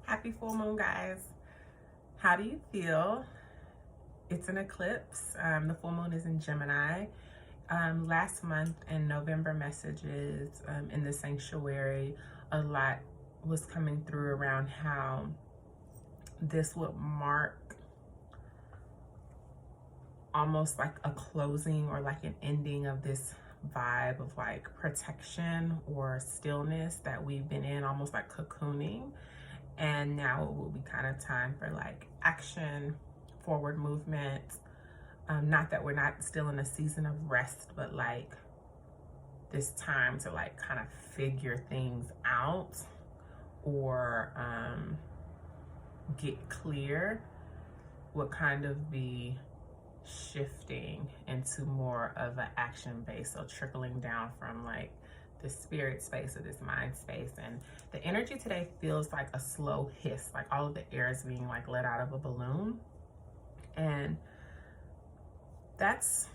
Happy full moon, guys. How do you feel? It's an eclipse. The full moon is in Gemini. Last month in November messages in the sanctuary, a lot was coming through around how this would mark almost like a closing or like an ending of this vibe of like protection or stillness that we've been in, almost like cocooning. And now it will be kind of time for like action, forward movement. Not that we're not still in a season of rest, but like this time to like kind of figure things out or get clear would kind of be shifting into more of an action base. So trickling down from like the spirit space or this mind space. And the energy today feels like a slow hiss, like all of the air is being like let out of a balloon. And that's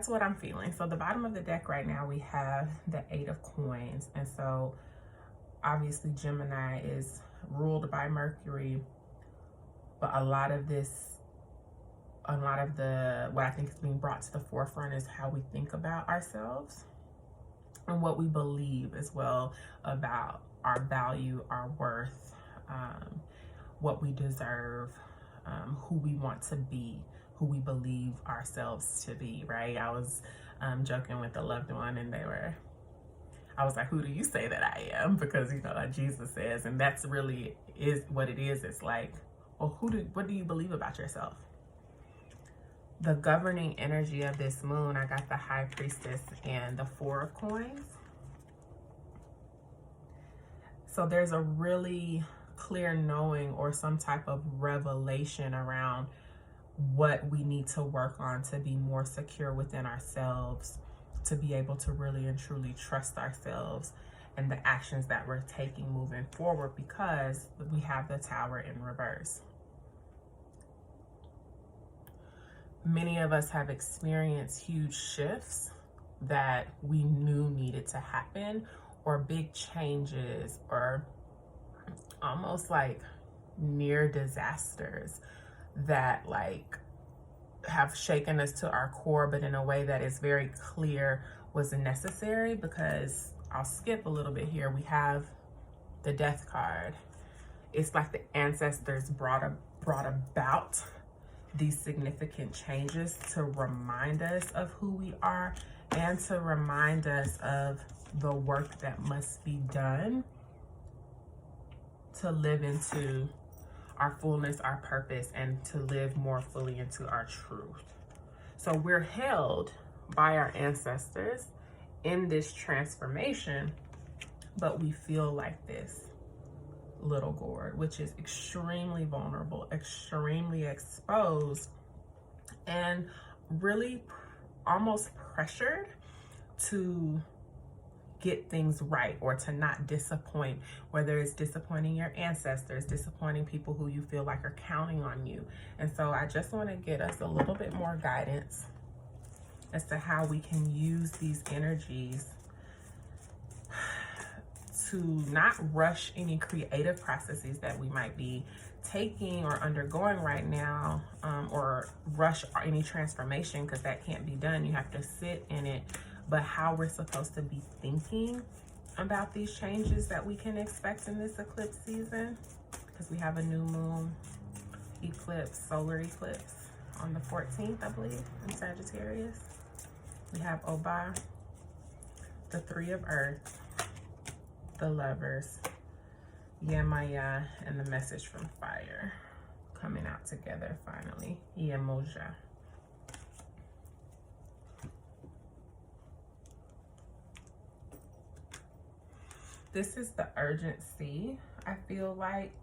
what I'm feeling. So the bottom of the deck right now, we have the 8 of coins. And so obviously Gemini is ruled by Mercury, but a lot of the what I think is being brought to the forefront is how we think about ourselves and what we believe as well about our value, our worth, what we deserve, who we want to be, who we believe ourselves to be, right? I was joking with a loved one and I was like, who do you say that I am? Because, you know, like Jesus says, and that's really is what it is. It's like, well, what do you believe about yourself? The governing energy of this moon, I got the High Priestess and the 4 of coins. So there's a really clear knowing or some type of revelation around what we need to work on to be more secure within ourselves, to be able to really and truly trust ourselves and the actions that we're taking moving forward, because we have the Tower in reverse. Many of us have experienced huge shifts that we knew needed to happen, or big changes, or almost like near disasters that like have shaken us to our core, but in a way that is very clear was necessary. Because I'll skip a little bit here. We have the Death card. It's like the ancestors brought about these significant changes to remind us of who we are and to remind us of the work that must be done to live into our fullness, our purpose, and to live more fully into our truth. So we're held by our ancestors in this transformation, but we feel like this little gourd, which is extremely vulnerable, extremely exposed, and really almost pressured to get things right or to not disappoint, whether it's disappointing your ancestors, disappointing people who you feel like are counting on you. And so I just want to get us a little bit more guidance as to how we can use these energies to not rush any creative processes that we might be taking or undergoing right now, or rush any transformation, because that can't be done. You have to sit in it. But how we're supposed to be thinking about these changes that we can expect in this eclipse season, because we have a new moon eclipse, solar eclipse on the 14th, I believe, in Sagittarius. We have Oba, the 3 of Earth, the Lovers, Yemaya, and the Message from Fire coming out together finally, Yemoja. This is the urgency, I feel like.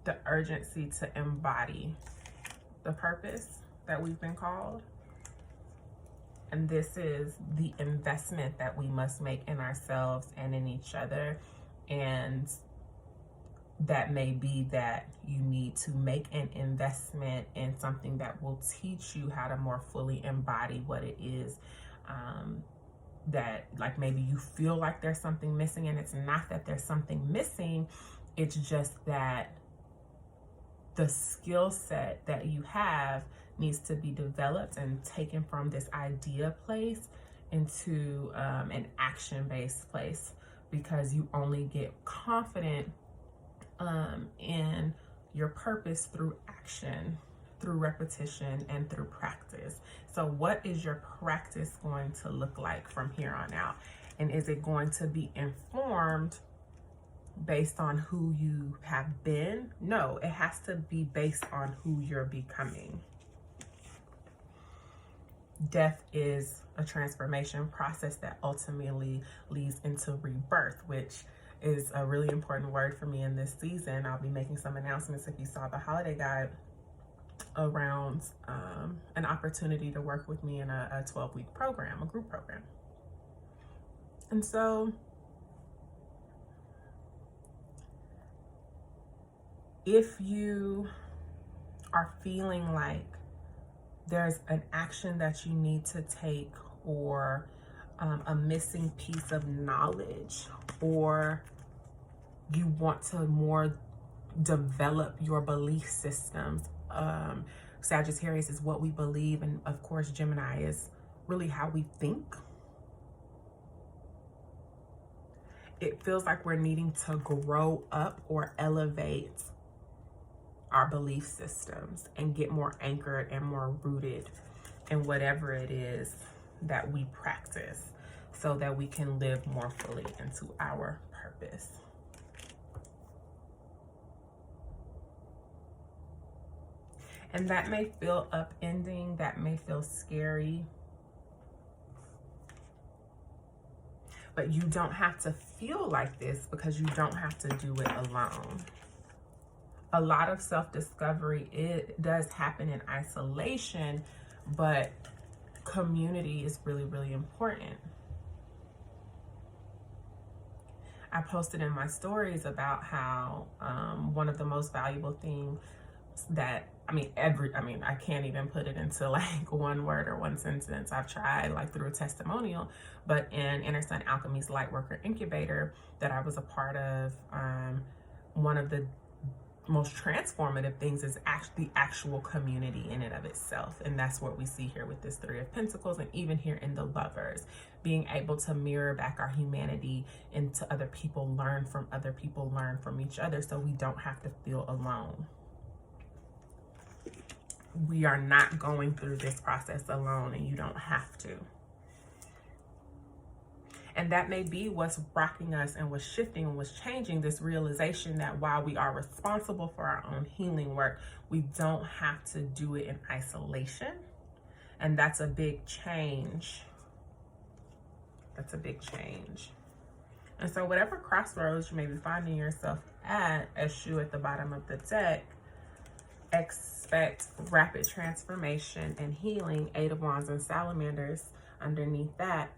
The urgency to embody the purpose that we've been called. And this is the investment that we must make in ourselves and in each other. And that may be that you need to make an investment in something that will teach you how to more fully embody what it is that, like, maybe you feel like there's something missing, and it's not that there's something missing, it's just that the skill set that you have needs to be developed and taken from this idea place into an action-based place, because you only get confident in your purpose through action, through repetition, and through practice. So what is your practice going to look like from here on out? And is it going to be informed based on who you have been? No, it has to be based on who you're becoming. Death is a transformation process that ultimately leads into rebirth, which is a really important word for me in this season. I'll be making some announcements, if you saw the holiday guide, around an opportunity to work with me in a 12-week program, a group program. And so if you are feeling like there's an action that you need to take, or a missing piece of knowledge, or you want to more develop your belief systems. Sagittarius is what we believe, and of course Gemini is really how we think. It feels like we're needing to grow up or elevate our belief systems and get more anchored and more rooted in whatever it is that we practice, so that we can live more fully into our purpose. And that may feel upending, that may feel scary, but you don't have to feel like this, because you don't have to do it alone. A lot of self-discovery, it does happen in isolation, but community is really, really important. I posted in my stories about how one of the most valuable things that, I can't even put it into like one word or one sentence. I've tried, like, through a testimonial, but in Inner Sun Alchemy's Lightworker Incubator that I was a part of, one of the most transformative things is actually the actual community in and of itself. And that's what we see here with this Three of Pentacles, and even here in the Lovers, being able to mirror back our humanity into other people, learn from other people, learn from each other, so we don't have to feel alone. We are not going through this process alone, and you don't have to. And that may be what's rocking us and what's shifting and what's changing, this realization that while we are responsible for our own healing work, we don't have to do it in isolation. And that's a big change. That's a big change. And so whatever crossroads you may be finding yourself at, as Shu at the bottom of the deck, expect rapid transformation and healing. Eight of Wands and Salamanders underneath that.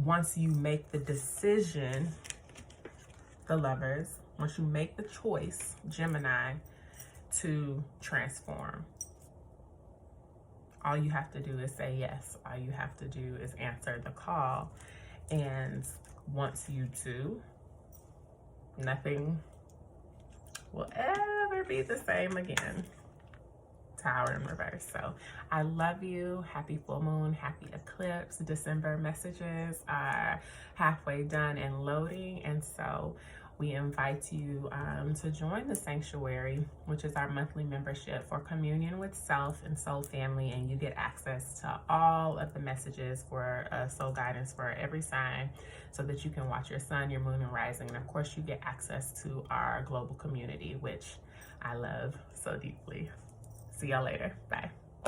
Once you make the decision, the Lovers, once you make the choice, Gemini, to transform, all you have to do is say yes. All you have to do is answer the call. And once you do, nothing will ever be the same again. Tower in reverse. So I love you. Happy full moon, happy eclipse. December messages are halfway done and loading, and so we invite you to join the Sanctuary, which is our monthly membership for communion with self and soul family, and you get access to all of the messages for soul guidance for every sign, so that you can watch your sun, your moon, and rising. And of course you get access to our global community, which I love so deeply. See y'all later. Bye.